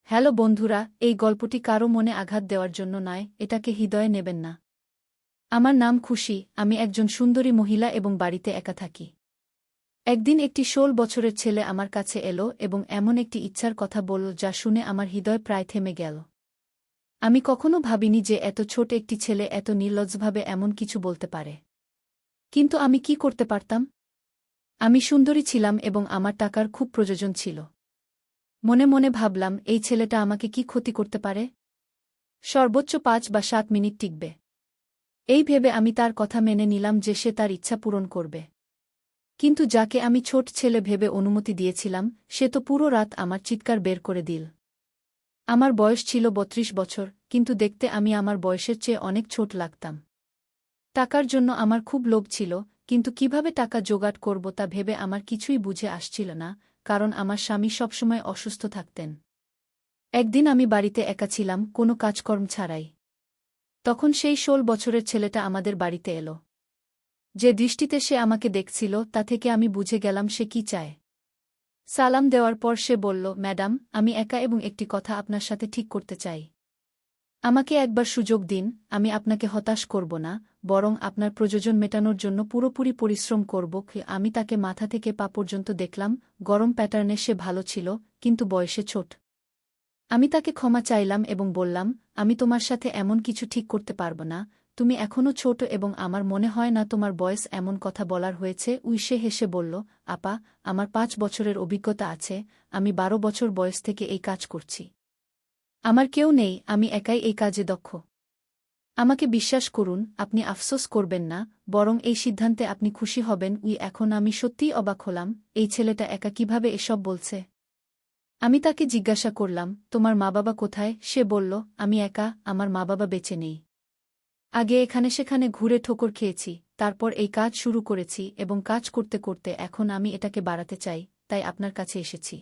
Hello বন্ধুরা, এই গল্পটি কারও মনে আঘাত দেওয়ার জন্য নয়, এটাকে হৃদয়ে নেবেন না। আমার নাম খুশি, আমি একজন সুন্দরী মহিলা এবং বাড়িতে একা থাকি। একদিন একটি ১৬ বছরের ছেলে আমার কাছে এলো এবং এমন একটি ইচ্ছার কথা বলল যা শুনে আমার হৃদয় প্রায় থেমে গেল। আমি কখনো ভাবিনি যে এত ছোট একটি ছেলে এত নির্লজ্জভাবে এমন কিছু বলতে পারে। কিন্তু আমি কি করতে পারতাম? আমি সুন্দরী ছিলাম এবং আমার টাকার খুব প্রয়োজন ছিল। মনে মনে ভাবলাম, এই ছেলেটা আমাকে কি ক্ষতি করতে পারে? সর্বোচ্চ ৫ বা ৭ মিনিট টিকবে। এই ভেবে আমি তার কথা মেনে নিলাম যে সে তার ইচ্ছা পূরণ করবে। কিন্তু যাকে আমি ছোট ছেলে ভেবে অনুমতি দিয়েছিলাম, সে তো পুরো রাত আমার চিৎকার বের করে দিল। আমার বয়স ছিল ৩২ বছর, কিন্তু দেখতে আমি আমার বয়সের চেয়ে অনেক ছোট লাগতাম। টাকার জন্য আমার খুব লোভ ছিল, কিন্তু কিভাবে টাকা জোগাড় করব তা ভেবে আমার কিছুই বুঝে আসছিল না, কারণ আমার স্বামী সবসময় অসুস্থ থাকতেন। একদিন আমি বাড়িতে একা ছিলাম, কোনো কাজকর্ম ছাড়াই। তখন সেই ১৬ বছরের ছেলেটা আমাদের বাড়িতে এলো। যে দৃষ্টিতে সে আমাকে দেখছিল তা থেকে আমি বুঝে গেলাম সে কি চায়। সালাম দেওয়ার পর সে বলল, ম্যাডাম, আমি একা এবং একটি কথা আপনার সাথে ঠিক করতে চাই। আমাকে একবার সুযোগ দিন, আমি আপনাকে হতাশ করব না, বরং আপনার প্রয়োজন মেটানোর জন্য পুরোপুরি পরিশ্রম করব। আমি তাকে মাথা থেকে পা পর্যন্ত দেখলাম, গরম প্যাটার্নে সে ভালো ছিল, কিন্তু বয়সে ছোট। আমি তাকে ক্ষমা চাইলাম এবং বললাম, আমি তোমার সাথে এমন কিছু ঠিক করতে পারব না, তুমি এখনও ছোট এবং আমার মনে হয় না তোমার বয়স এমন কথা বলার হয়েছে। সে হেসে বলল, আপা, আমার ৫ বছরের অভিজ্ঞতা আছে, আমি ১২ বছর বয়স থেকে এই কাজ করছি। আমার কেউ নেই, আমি একাই এই কাজে দক্ষ। আমাকে বিশ্বাস করুন, আপনি আফসোস করবেন না, বরং এই সিদ্ধান্তে আপনি খুশি হবেন। এখন আমি সত্যিই অবাক হলাম, এই ছেলেটা একা কিভাবে এসব বলছে। আমি তাকে জিজ্ঞাসা করলাম, তোমার মা-বাবা কোথায়? সে বলল, আমি একা, আমার মা-বাবা বেঁচে নেই। আগে এখানে সেখানে ঘুরে ঠোকর খেয়েছি, তারপর এই কাজ শুরু করেছি এবং কাজ করতে করতে এখন আমি এটাকে বাড়াতে চাই, তাই আপনার কাছে এসেছি।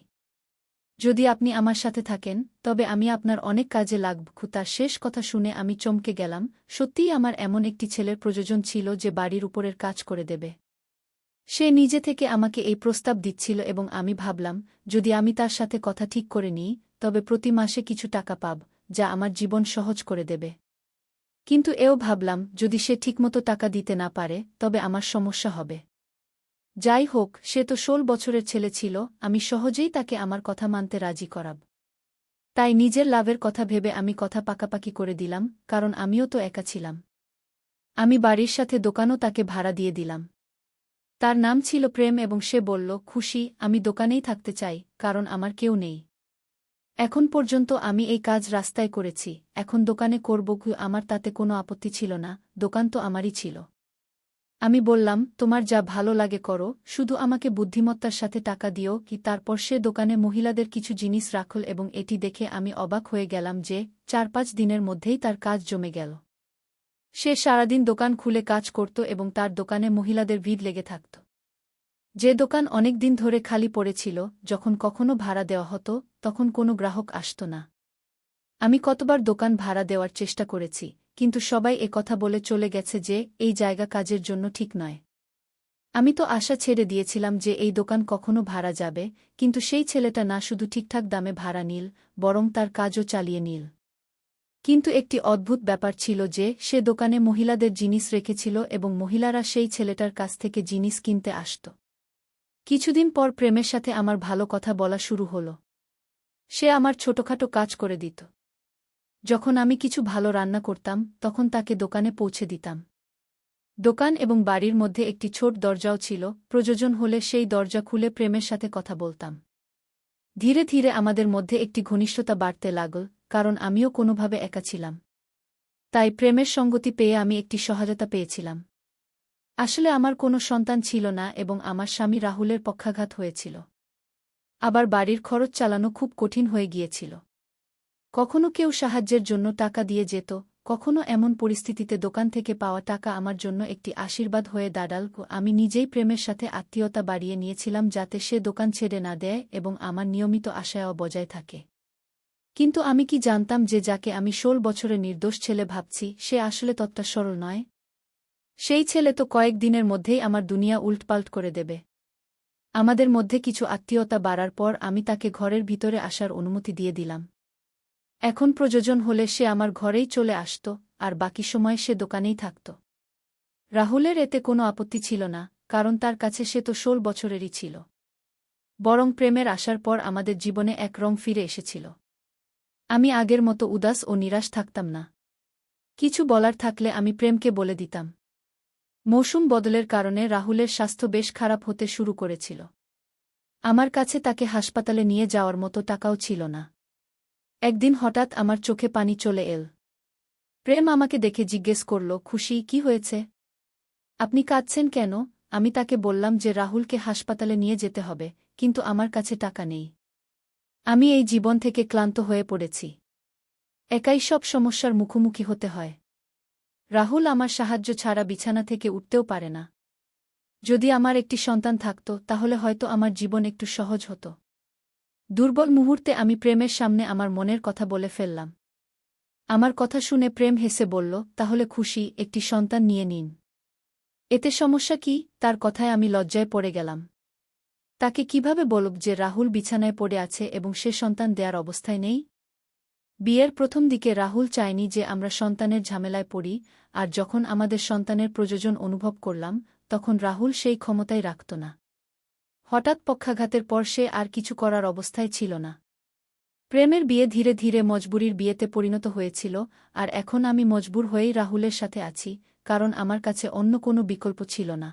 যদি আপনি আমার সাথে থাকেন, তবে আমি আপনার অনেক কাজে লাগব। তার শেষ কথা শুনে আমি চমকে গেলাম, সত্যিই আমার এমন একটি ছেলের প্রয়োজন ছিল যে বাড়ির উপরের কাজ করে দেবে। সে নিজে থেকে আমাকে এই প্রস্তাব দিচ্ছিল এবং আমি ভাবলাম, যদি আমি তার সাথে কথা ঠিক করে নিই, তবে প্রতি মাসে কিছু টাকা পাব, যা আমার জীবন সহজ করে দেবে। কিন্তু এও ভাবলাম, যদি সে ঠিকমতো টাকা দিতে না পারে, তবে আমার সমস্যা হবে। যাই হোক, সে তো ১৬ বছরের ছেলে ছিল, আমি সহজেই তাকে আমার কথা মানতে রাজি করাব। তাই নিজের লাভের কথা ভেবে আমি কথা পাকাপাকি করে দিলাম, কারণ আমিও তো একা ছিলাম। আমি বাড়ির সাথে দোকানও তাকে ভাড়া দিয়ে দিলাম। তার নাম ছিল প্রেম এবং সে বলল, খুশি, আমি দোকানেই থাকতে চাই, কারণ আমার কেউ নেই। এখন পর্যন্ত আমি এই কাজ রাস্তায় করেছি, এখন দোকানে করব। আমার তাতে কোনো আপত্তি ছিল না, দোকান তো আমারই ছিল। আমি বললাম, তোমার যা ভালো লাগে করো, শুধু আমাকে বুদ্ধিমত্তার সাথে টাকা দিও। তারপর সে দোকানে মহিলাদের কিছু জিনিস রাখল এবং এটি দেখে আমি অবাক হয়ে গেলাম যে ৪-৫ দিনের মধ্যেই তার কাজ জমে গেল। সে সারাদিন দোকান খুলে কাজ করত এবং তার দোকানে মহিলাদের ভিড় লেগে থাকত। যে দোকান অনেক দিন ধরে খালি পড়েছিল, যখন কখনো ভাড়া দেওয়া হতো, তখন কোনো গ্রাহক আসত না। আমি কতবার দোকান ভাড়া দেওয়ার চেষ্টা করেছি, কিন্তু সবাই কথা বলে চলে গেছে যে এই জায়গা কাজের জন্য ঠিক নয়। আমি তো আশা ছেড়ে দিয়েছিলাম যে এই দোকান কখনো ভাড়া যাবে, কিন্তু সেই ছেলেটা না শুধু ঠিকঠাক দামে ভাড়া নিল, বরং তার কাজও চালিয়ে নিল। কিন্তু একটি অদ্ভুত ব্যাপার ছিল যে সে দোকানে মহিলাদের জিনিস রেখেছিল এবং মহিলারা সেই ছেলেটার কাছ থেকে জিনিস কিনতে আসত। কিছুদিন পর প্রেমের সাথে আমার ভালো কথা বলা শুরু হল। সে আমার ছোটখাটো কাজ করে দিত। যখন আমি কিছু ভালো রান্না করতাম, তখন তাকে দোকানে পৌঁছে দিতাম। দোকান এবং বাড়ির মধ্যে একটি ছোট দরজাও ছিল, প্রয়োজন হলে সেই দরজা খুলে প্রেমের সাথে কথা বলতাম। ধীরে ধীরে আমাদের মধ্যে একটি ঘনিষ্ঠতা বাড়তে লাগল, কারণ আমিও কোনোভাবে একা ছিলাম। তাই প্রেমের সঙ্গতি পেয়ে আমি একটি সহায়তা পেয়েছিলাম। আসলে আমার কোনো সন্তান ছিল না এবং আমার স্বামী রাহুলের পক্ষাঘাত হয়েছিল। আবার বাড়ির খরচ চালানো খুব কঠিন হয়ে গিয়েছিল। কখনো কেউ সাহায্যের জন্য টাকা দিয়ে যেত, কখনো এমন পরিস্থিতিতে দোকান থেকে পাওয়া টাকা আমার জন্য একটি আশীর্বাদ হয়ে দাঁড়াল। আমি নিজেই প্রেমের সাথে আত্মীয়তা বাড়িয়ে নিয়েছিলাম যাতে সে দোকান ছেড়ে না দেয় এবং আমার নিয়মিত আশাও বজায় থাকে। কিন্তু আমি কি জানতাম যে যাকে আমি ১৬ বছরের নির্দোষ ছেলে ভাবছি, সে আসলে ততটা সরল নয়। সেই ছেলে তো কয়েক দিনের মধ্যেই আমার দুনিয়া উল্টপাল্ট করে দেবে। আমাদের মধ্যে কিছু আত্মীয়তা বাড়ার পর আমি তাকে ঘরের ভিতরে আসার অনুমতি দিয়ে দিলাম। এখন প্রয়োজন হলে সে আমার ঘরেই চলে আসত, আর বাকি সময় সে দোকানেই থাকত। রাহুলের এতে কোনো আপত্তি ছিল না, কারণ তার কাছে সে তো 16 বছরেরই ছিল। বরং প্রেমের আসার পর আমাদের জীবনে এক রং ফিরে এসেছিল। আমি আগের মতো উদাস ও নিরাশ থাকতাম না। কিছু বলার থাকলে আমি প্রেমকে বলে দিতাম। মৌসুম বদলের কারণে রাহুলের স্বাস্থ্য বেশ খারাপ হতে শুরু করেছিল। আমার কাছে তাকে হাসপাতালে নিয়ে যাওয়ার মতো টাকাও ছিল না। একদিন হঠাৎ আমার চোখে পানি চলে এল। প্রেম আমাকে দেখে জিজ্ঞেস করল, খুশি, কি হয়েছে? আপনি কাঁদছেন কেন? আমি তাকে বললাম যে রাহুলকে হাসপাতালে নিয়ে যেতে হবে, কিন্তু আমার কাছে টাকা নেই। আমি এই জীবন থেকে ক্লান্ত হয়ে পড়েছি। একাই সব সমস্যার মুখোমুখি হতে হয়। রাহুল আমার সাহায্য ছাড়া বিছানা থেকে উঠতেও পারে না। যদি আমার একটি সন্তান থাকত, তাহলে হয়তো আমার জীবন একটু সহজ হতো। দুর্বল মুহূর্তে আমি প্রেমের সামনে আমার মনের কথা বলে ফেললাম। আমার কথা শুনে প্রেম হেসে বলল, তাহলে খুশি, একটি সন্তান নিয়ে নিন। এতে সমস্যা কি? তার কথায় আমি লজ্জায় পড়ে গেলাম। তাকে কিভাবে বলব যে রাহুল বিছানায় পড়ে আছে এবং সে সন্তান দেয়ার অবস্থায় নেই? বিয়ের প্রথম দিকে রাহুল চায়নি যে আমরা সন্তানের ঝামেলায় পড়ি, আর যখন আমাদের সন্তানের প্রয়োজন অনুভব করলাম, তখন রাহুল সেই ক্ষমতাই রাখত না। হঠাৎ পক্ষাঘাতের পর সে আর কিছু করার অবস্থায় ছিল না। প্রেমের বিয়ে ধীরে ধীরে মজবুরির বিয়েতে পরিণত হয়েছিল, আর এখন আমি মজবুর হয়েই রাহুলের সাথে আছি, কারণ আমার কাছে অন্য কোনো বিকল্প ছিল না।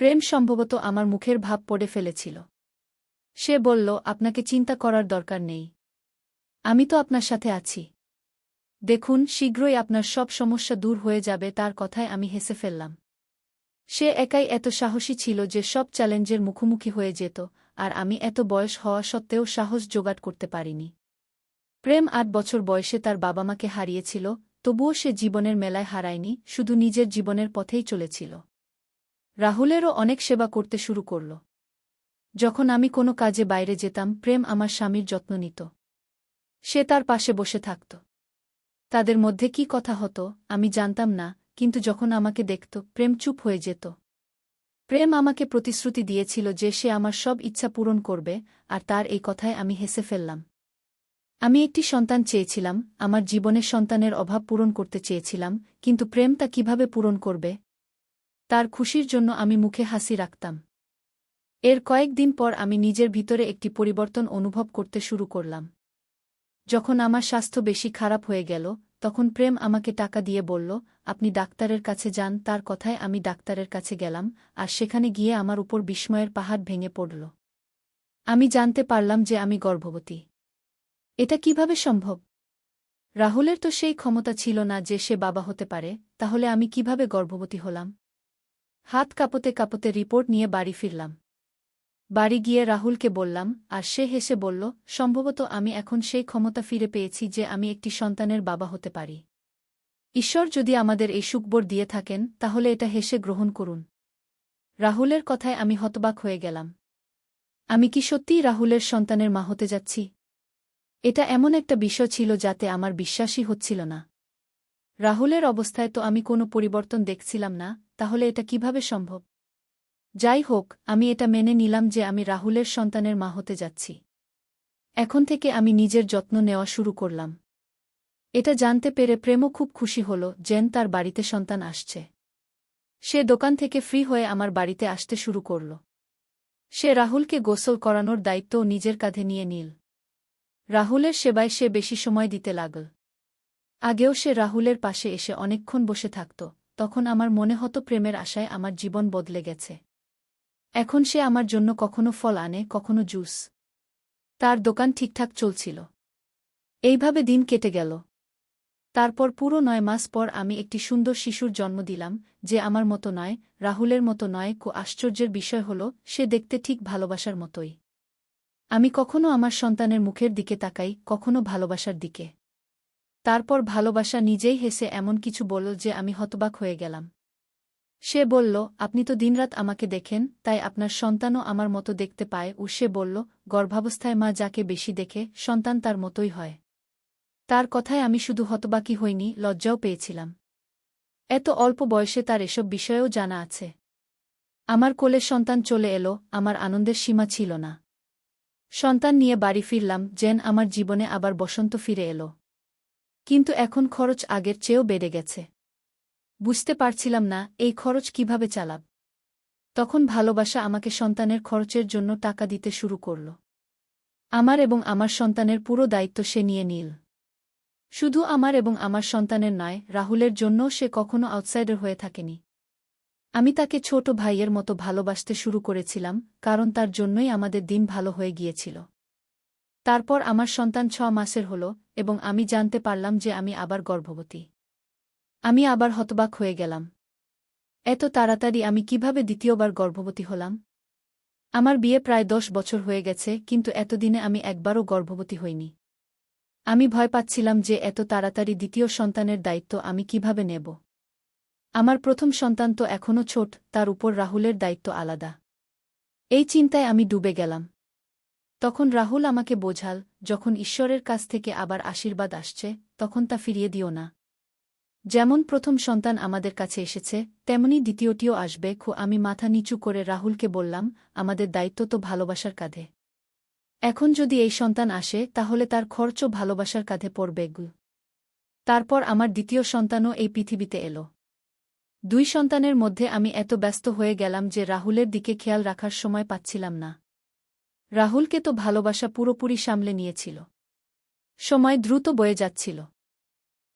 প্রেম সম্ভবত আমার মুখের ভাব পড়ে ফেলেছিল। সে বলল, আপনাকে চিন্তা করার দরকার নেই। আমি তো আপনার সাথে আছি। দেখুন, শীঘ্রই আপনার সব সমস্যা দূর হয়ে যাবে। তার কথায় আমি হেসে ফেললাম। সে একাই এত সাহসী ছিল যে সব চ্যালেঞ্জের মুখোমুখি হয়ে যেত, আর আমি এত বয়স হওয়া সত্ত্বেও সাহস জোগাড় করতে পারিনি। প্রেম 8 বছর বয়সে তার বাবা-মাকে হারিয়েছিল, তবুও সে জীবনের মেলায় হারায়নি, শুধু নিজের জীবনের পথেই চলেছিল। রাহুলেরও অনেক সেবা করতে শুরু করল। যখন আমি কোনো কাজে বাইরে যেতাম, প্রেম আমার স্বামীর যত্ন নিত। সে তার পাশে বসে থাকত। তাদের মধ্যে কি কথা হতো আমি জানতাম না, কিন্তু যখন আমাকে দেখত, প্রেম চুপ হয়ে যেত। প্রেম আমাকে প্রতিশ্রুতি দিয়েছিল যে সে আমার সব ইচ্ছা পূরণ করবে, আর তার এই কথায় আমি হেসে ফেললাম। আমি একটি সন্তান চেয়েছিলাম, আমার জীবনের সন্তানের অভাব পূরণ করতে চেয়েছিলাম, কিন্তু প্রেম তা কিভাবে পূরণ করবে? তার খুশির জন্য আমি মুখে হাসি রাখতাম। এর কয়েকদিন পর আমি নিজের ভিতরে একটি পরিবর্তন অনুভব করতে শুরু করলাম। যখন আমার স্বাস্থ্য বেশি খারাপ হয়ে গেল, তখন প্রেম আমাকে টাকা দিয়ে বলল, আপনি ডাক্তারের কাছে যান। তার কথায় আমি ডাক্তারের কাছে গেলাম, আর সেখানে গিয়ে আমার উপর বিস্ময়ের পাহাড় ভেঙে পড়ল। আমি জানতে পারলাম যে আমি গর্ভবতী। এটা কিভাবে সম্ভব? রাহুলের তো সেই ক্ষমতা ছিল না যে সে বাবা হতে পারে, তাহলে আমি কিভাবে গর্ভবতী হলাম? হাত কাঁপতে কাঁপতে রিপোর্ট নিয়ে বাড়ি ফিরলাম। বাড়ি গিয়ে রাহুলকে বললাম, আর সে হেসে বলল, সম্ভবত আমি এখন সেই ক্ষমতা ফিরে পেয়েছি যে আমি একটি সন্তানের বাবা হতে পারি। ঈশ্বর যদি আমাদের এই সুখবর দিয়ে থাকেন, তাহলে এটা হেসে গ্রহণ করুন। রাহুলের কথায় আমি হতবাক হয়ে গেলাম। আমি কি সত্যিই রাহুলের সন্তানের মা হতে যাচ্ছি? এটা এমন একটা বিষয় ছিল যাতে আমার বিশ্বাসই হচ্ছিল না। রাহুলের অবস্থায় তো আমি কোনো পরিবর্তন দেখছিলাম না, তাহলে এটা কিভাবে সম্ভব? যাই হোক, আমি এটা মেনে নিলাম যে আমি রাহুলের সন্তানের মা হতে যাচ্ছি। এখন থেকে আমি নিজের যত্ন নেওয়া শুরু করলাম। এটা জানতে পেরে প্রেমও খুব খুশি হল যেন তার বাড়িতে সন্তান আসছে। সে দোকান থেকে ফ্রি হয়ে আমার বাড়িতে আসতে শুরু করল। সে রাহুলকে গোসল করানোর দায়িত্বও নিজের কাঁধে নিয়ে নিল। রাহুলের সেবায় সে বেশি সময় দিতে লাগল। আগেও সে রাহুলের পাশে এসে অনেকক্ষণ বসে থাকত, তখন আমার মনে হতো প্রেমের আশায় আমার জীবন বদলে গেছে। এখন সে আমার জন্য কখনো ফল আনে, কখনো জুস। তার দোকান ঠিকঠাক চলছিল। এইভাবে দিন কেটে গেল। তারপর পুরো 9 মাস পর আমি একটি সুন্দর শিশুর জন্ম দিলাম, যে আমার মতো নয়, রাহুলের মতো নয়। আশ্চর্যের বিষয় হল, সে দেখতে ঠিক ভালোবাসার মতোই। আমি কখনো আমার সন্তানের মুখের দিকে তাকাই, কখনো ভালোবাসার দিকে। তারপর ভালোবাসা নিজেই হেসে এমন কিছু বলল যে আমি হতবাক হয়ে গেলাম। সে বলল, আপনি তো দিনরাত আমাকে দেখেন, তাই আপনার সন্তানও আমার মতো দেখতে পায়। সে বলল, গর্ভাবস্থায় মা যাকে বেশি দেখে, সন্তান তার মতোই হয়। তার কথায় আমি শুধু হতবাকই হইনি, লজ্জাও পেয়েছিলাম। এত অল্প বয়সে তার এসব বিষয়েও জানা আছে। আমার কোলে সন্তান চলে এলো, আমার আনন্দের সীমা ছিল না। সন্তান নিয়ে বাড়ি ফিরলাম, যেন আমার জীবনে আবার বসন্ত ফিরে এলো। কিন্তু এখন খরচ আগের চেয়েও বেড়ে গেছে। বুঝতে পারছিলাম না এই খরচ কিভাবে চালাব। তখন ভালোবাসা আমাকে সন্তানের খরচের জন্য টাকা দিতে শুরু করল। আমার এবং আমার সন্তানের পুরো দায়িত্ব সে নিয়ে নিল। শুধু আমার এবং আমার সন্তানের নয়, রাহুলের জন্যও সে কখনো আউটসাইডার হয়ে থাকেনি। আমি তাকে ছোট ভাইয়ের মতো ভালোবাসতে শুরু করেছিলাম, কারণ তার জন্যই আমাদের দিন ভালো হয়ে গিয়েছিল। তারপর আমার সন্তান 6 মাসের হল এবং আমি জানতে পারলাম যে আমি আবার গর্ভবতী। আমি আবার হতবাক হয়ে গেলাম। এত তাড়াতাড়ি আমি কিভাবে দ্বিতীয়বার গর্ভবতী হলাম? আমার বিয়ে প্রায় 10 বছর হয়ে গেছে, কিন্তু এতদিনে আমি একবারও গর্ভবতী হইনি। আমি ভয় পাচ্ছিলাম যে এত তাড়াতাড়ি দ্বিতীয় সন্তানের দায়িত্ব আমি কিভাবে নেব। আমার প্রথম সন্তান তো এখনও ছোট, তার উপর রাহুলের দায়িত্ব আলাদা। এই চিন্তায় আমি ডুবে গেলাম। তখন রাহুল আমাকে বোঝাল, যখন ঈশ্বরের কাছ থেকে আবার আশীর্বাদ আসছে, তখন তা ফিরিয়ে দিও না। যেমন প্রথম সন্তান আমাদের কাছে এসেছে, তেমনি দ্বিতীয়টিও আসবে। আমি মাথা নিচু করে রাহুলকে বললাম, আমাদের দায়িত্ব তো ভালোবাসার কাঁধে। এখন যদি এই সন্তান আসে, তাহলে তার খরচও ভালোবাসার কাঁধে পড়বে। তারপর আমার দ্বিতীয় সন্তানও এই পৃথিবীতে এলো। 2 সন্তানের মধ্যে আমি এত ব্যস্ত হয়ে গেলাম যে রাহুলের দিকে খেয়াল রাখার সময় পাচ্ছিলাম না। রাহুলকে তো ভালোবাসা পুরোপুরি সামলে নিয়েছিল। সময় দ্রুত বয়ে যাচ্ছিল।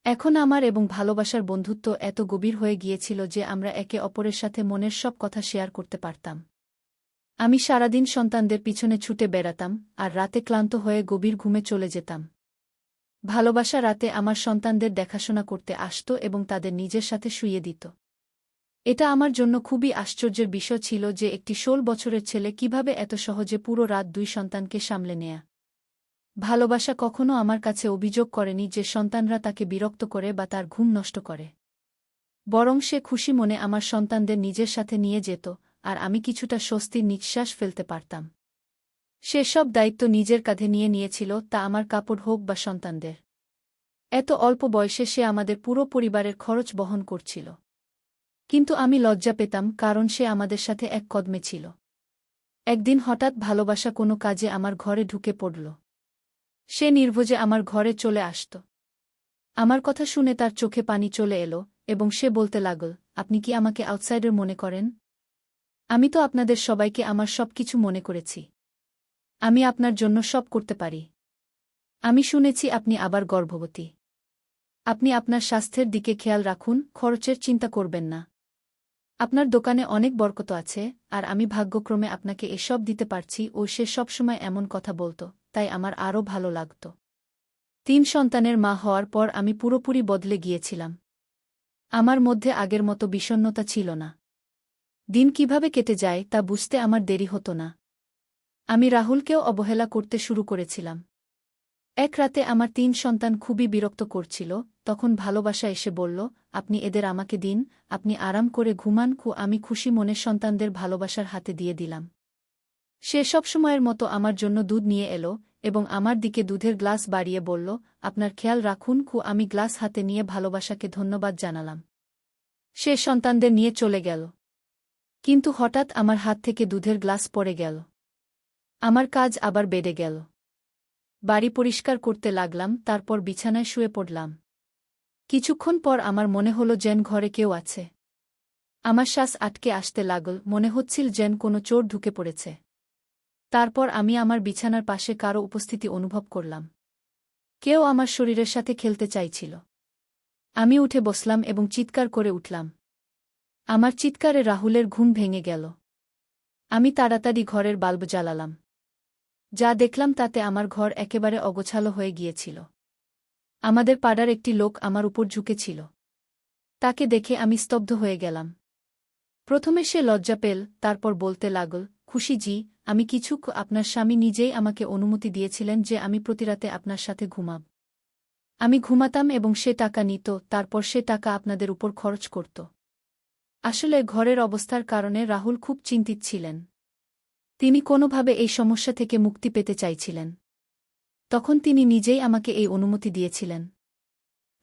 এখন আমার এবং ভালোবাসার বন্ধুত্ব এত গভীর হয়ে গিয়েছিল যে আমরা একে অপরের সাথে মনের সব কথা শেয়ার করতে পারতাম। আমি সারাদিন সন্তানদের পিছনে ছুটে বেড়াতাম, আর রাতে ক্লান্ত হয়ে গভীর ঘুমে চলে যেতাম। ভালোবাসা রাতে আমার সন্তানদের দেখাশোনা করতে আসত এবং তাদের নিজের সাথে শুইয়ে দিত। এটা আমার জন্য খুবই আশ্চর্যের বিষয় ছিল যে একটি 16 বছরের ছেলে কিভাবে এত সহজে পুরো রাত 2 সন্তানকে সামলে নেয়া। ভালোবাসা কখনো আমার কাছে অভিযোগ করেনি যে সন্তানরা তাকে বিরক্ত করে বা তার ঘুম নষ্ট করে। বরং সে খুশি মনে আমার সন্তানদের নিজের সাথে নিয়ে যেত, আর আমি কিছুটা স্বস্তির নিঃশ্বাস ফেলতে পারতাম। সে সব দায়িত্ব নিজের কাঁধে নিয়ে নিয়েছিল, তা আমার কাপড় হোক বা সন্তানদের। এত অল্প বয়সে সে আমাদের পুরো পরিবারের খরচ বহন করছিল। কিন্তু আমি লজ্জা পেতাম, কারণ সে আমাদের সাথে এক কদমে ছিল। একদিন হঠাৎ ভালোবাসা কোনো কাজে আমার ঘরে ঢুকে পড়ল। সে নির্ভয়ে আমার ঘরে চলে আসত। আমার কথা শুনে তার চোখে পানি চলে এলো এবং সে বলতে লাগল, আপনি কি আমাকে আউটসাইডার মনে করেন? আমি তো আপনাদের সবাইকে আমার সব কিছু মনে করেছি। আমি আপনার জন্য সব করতে পারি। আমি শুনেছি আপনি আবার গর্ভবতী। আপনি আপনার স্বাস্থ্যের দিকে খেয়াল রাখুন, খরচের চিন্তা করবেন না। আপনার দোকানে অনেক বরকত আছে, আর আমি ভাগ্যক্রমে আপনাকে এসব দিতে পারছি। ও সে সবসময় এমন কথা বলত, তাই আমার আরও ভালো লাগত। 3 সন্তানের মা হওয়ার পর আমি পুরোপুরি বদলে গিয়েছিলাম। আমার মধ্যে আগের মতো বিষণ্ণতা ছিল না। দিন কিভাবে কেটে যায় তা বুঝতে আমার দেরি হতো না। আমি রাহুলকেও অবহেলা করতে শুরু করেছিলাম। এক রাতে আমার 3 সন্তান খুবই বিরক্ত করছিল, তখন ভালোবাসা এসে বলল, আপনি এদের আমাকে দিন, আপনি আরাম করে ঘুমান। আমি খুশি মনে সন্তানদের ভালোবাসার হাতে দিয়ে দিলাম। সে সবসময়ের মতো আমার জন্য দুধ নিয়ে এলো এবং আমার দিকে দুধের গ্লাস বাড়িয়ে বলল, আপনার খেয়াল রাখুন। আমি গ্লাস হাতে নিয়ে ভালোবাসাকে ধন্যবাদ জানালাম। সে সন্তানদের নিয়ে চলে গেল। কিন্তু হঠাৎ আমার হাত থেকে দুধের গ্লাস পড়ে গেল। আমার কাজ আবার বেড়ে গেল। বাড়ি পরিষ্কার করতে লাগলাম, তারপর বিছানায় শুয়ে পড়লাম। কিছুক্ষণ পর আমার মনে হলো যেন ঘরে কেউ আছে। আমার শ্বাস আটকে আসতে লাগল, মনে হচ্ছিল যেন কোনো চোর ঢুকে পড়েছে। তারপর আমি আমার বিছানার পাশে কারো উপস্থিতি অনুভব করলাম। কেউ আমার শরীরের সাথে খেলতে চাইছিল। আমি উঠে বসলাম এবং চিৎকার করে উঠলাম। আমার চিৎকারে রাহুলের ঘুম ভেঙে গেল। আমি তাড়াতাড়ি ঘরের বাল্ব জ্বালালাম। যা দেখলাম তাতে আমার ঘর একেবারে অগোছালো হয়ে গিয়েছিল। আমাদের পাড়ার একটি লোক আমার উপর ঝুঁকেছিল। তাকে দেখে আমি স্তব্ধ হয়ে গেলাম। প্রথমে সে লজ্জা পেল, তারপর বলতে লাগল, খুশিজি, আমি কিছু আপনার স্বামী নিজেই আমাকে অনুমতি দিয়েছিলেন যে আমি প্রতিরাতে আপনার সাথে ঘুমাব। আমি ঘুমাতাম এবং সে টাকা নিত, তারপর সে টাকা আপনাদের উপর খরচ করত। আসলে ঘরের অবস্থার কারণে রাহুল খুব চিন্তিত ছিলেন। তিনি কোনোভাবে এই সমস্যা থেকে মুক্তি পেতে চাইছিলেন। তখন তিনি নিজেই আমাকে এই অনুমতি দিয়েছিলেন।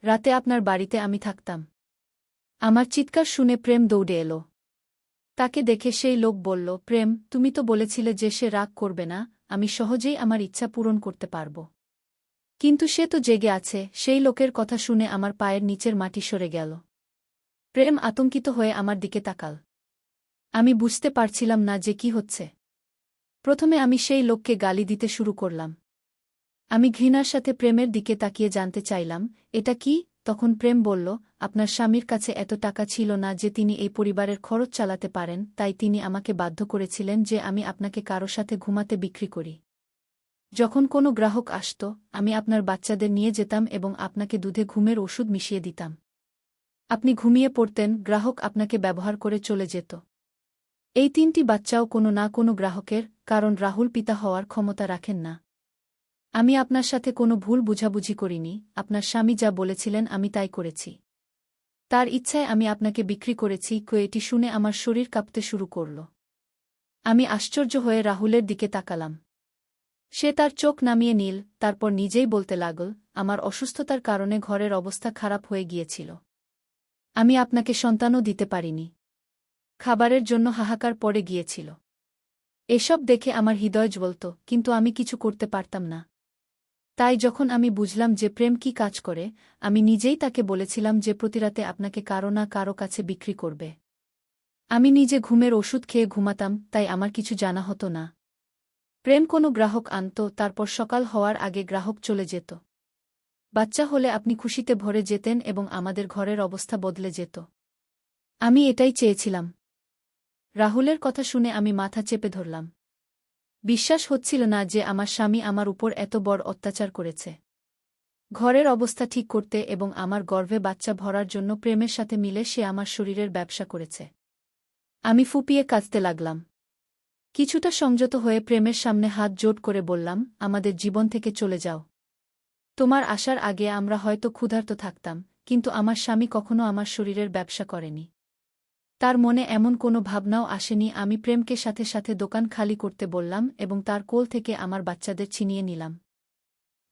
রাতে আপনার বাড়িতে আমি থাকতাম। আমার চিৎকার শুনে প্রেম দৌড়ে এলো। তাকে দেখে সেই লোক বলল, প্রেম, তুমি তো বলেছিলে যে সে রাগ করবে না, আমি সহজেই আমার ইচ্ছা পূরণ করতে পারব। কিন্তু সে তো জেগে আছে। সেই লোকের কথা শুনে আমার পায়ের নিচের মাটি সরে গেল। প্রেম আতঙ্কিত হয়ে আমার দিকে তাকাল। আমি বুঝতে পারছিলাম না যে কি হচ্ছে। প্রথমে আমি সেই লোককে গালি দিতে শুরু করলাম। আমি ঘৃণার সাথে প্রেমের দিকে তাকিয়ে জানতে চাইলাম, এটা কি? তখন প্রেম বলল, আপনার স্বামীর কাছে এত টাকা ছিল না যে তিনি এই পরিবারের খরচ চালাতে পারেন, তাই তিনি আমাকে বাধ্য করেছিলেন যে আমি আপনাকে কারো সাথে ঘুমাতে বিক্রি করি। যখন কোনো গ্রাহক আসত, আমি আপনার বাচ্চাদের নিয়ে যেতাম এবং আপনাকে দুধে ঘুমের ওষুধ মিশিয়ে দিতাম। আপনি ঘুমিয়ে পড়তেন, গ্রাহক আপনাকে ব্যবহার করে চলে যেত। এই 3টি বাচ্চাও কোনো না কোনো গ্রাহকের, কারণ রাহুল পিতা হওয়ার ক্ষমতা রাখেন না। আমি আপনার সাথে কোনো ভুল বুঝাবুঝি করিনি, আপনার স্বামী যা বলেছিলেন আমি তাই করেছি। তার ইচ্ছায় আমি আপনাকে বিক্রি করেছি। এটি শুনে আমার শরীর কাঁপতে শুরু করল। আমি আশ্চর্য হয়ে রাহুলের দিকে তাকালাম। সে তার চোখ নামিয়ে নিল, তারপর নিজেই বলতে লাগল, আমার অসুস্থতার কারণে ঘরের অবস্থা খারাপ হয়ে গিয়েছিল। আমি আপনাকে সন্তানও দিতে পারিনি। খাবারের জন্য হাহাকার পড়ে গিয়েছিল। এসব দেখে আমার হৃদয় জ্বলত, কিন্তু আমি কিছু করতে পারতাম না। তাই যখন আমি বুঝলাম যে প্রেম কি কাজ করে, আমি নিজেই তাকে বলেছিলাম যে প্রতিরাতে আপনাকে কারো না কারো কাছে বিক্রি করবে। আমি নিজে ঘুমের ওষুধ খেয়ে ঘুমাতাম, তাই আমার কিছু জানা হতো না। প্রেম কোনো গ্রাহক আনত, তারপর সকাল হওয়ার আগে গ্রাহক চলে যেত। বাচ্চা হলে আপনি খুশিতে ভরে যেতেন এবং আমাদের ঘরের অবস্থা বদলে যেত। আমি এটাই চেয়েছিলাম। রাহুলের কথা শুনে আমি মাথা চেপে ধরলাম। বিশ্বাস হচ্ছিল না যে আমার স্বামী আমার উপর এত বড় অত্যাচার করেছে। ঘরের অবস্থা ঠিক করতে এবং আমার গর্ভে বাচ্চা ভরার জন্য প্রেমের সাথে মিলে সে আমার শরীরের ব্যবসা করেছে। আমি ফুপিয়ে কাঁদতে লাগলাম। কিছুটা সংযত হয়ে প্রেমের সামনে হাত জোড় করে বললাম, আমাদের জীবন থেকে চলে যাও। তোমার আসার আগে আমরা হয়তো ক্ষুধার্ত থাকতাম, কিন্তু আমার স্বামী কখনো আমার শরীরের ব্যবসা করেনি। তার মনে এমন কোনো ভাবনাও আসেনি। আমি প্রেমকে সাথে সাথে দোকান খালি করতে বললাম এবং তার কোল থেকে আমার বাচ্চাদের ছিনিয়ে নিলাম।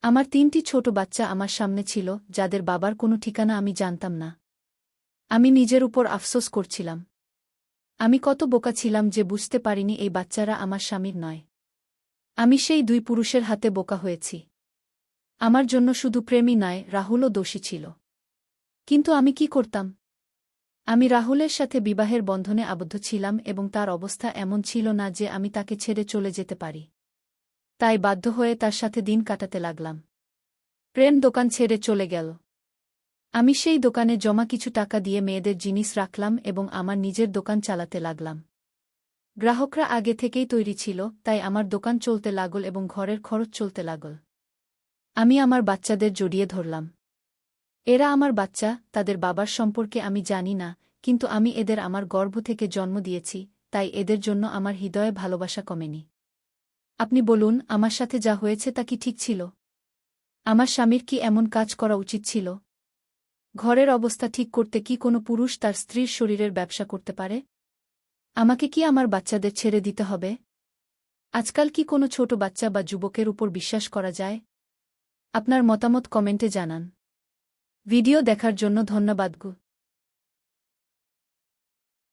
আমার 3টি ছোট বাচ্চা আমার সামনে ছিল, যাদের বাবার কোনো ঠিকানা আমি জানতাম না। আমি নিজের উপর আফসোস করছিলাম। আমি কত বোকা ছিলাম যে বুঝতে পারিনি এই বাচ্চারা আমার স্বামীর নয়। আমি সেই 2 পুরুষের হাতে বোকা হয়েছি। আমার জন্য শুধু প্রেমই নয়, রাহুলও দোষী ছিল। কিন্তু আমি কি করতাম? আমি রাহুলের সাথে বিবাহের বন্ধনে আবদ্ধ ছিলাম এবং তার অবস্থা এমন ছিল না যে আমি তাকে ছেড়ে চলে যেতে পারি। তাই বাধ্য হয়ে তার সাথে দিন কাটাতে লাগলাম। প্রেম দোকান ছেড়ে চলে গেল। আমি সেই দোকানে জমা কিছু টাকা দিয়ে মেয়েদের জিনিস রাখলাম এবং আমার নিজের দোকান চালাতে লাগলাম। গ্রাহকরা আগে থেকেই তৈরি ছিল, তাই আমার দোকান চলতে লাগল এবং ঘরের খরচ চলতে লাগল। আমি আমার বাচ্চাদের জড়িয়ে ধরলাম। এরা আমার বাচ্চা, তাদের বাবার সম্পর্কে আমি জানি না, কিন্তু আমি এদের আমার গর্ভ থেকে জন্ম দিয়েছি, তাই এদের জন্য আমার হৃদয়ে ভালোবাসা কমেনি। আপনি বলুন, আমার সাথে যা হয়েছে তা কি ঠিক ছিল? আমার স্বামীর কি এমন কাজ করা উচিত ছিল? ঘরের অবস্থা ঠিক করতে কি কোনো পুরুষ তার স্ত্রীর শরীরের ব্যবসা করতে পারে? আমাকে কি আমার বাচ্চাদের ছেড়ে দিতে হবে? আজকাল কি কোনো ছোট বাচ্চা বা যুবকের উপর বিশ্বাস করা যায়? আপনার মতামত কমেন্টে জানান। ভিডিও দেখার জন্য ধন্যবাদ।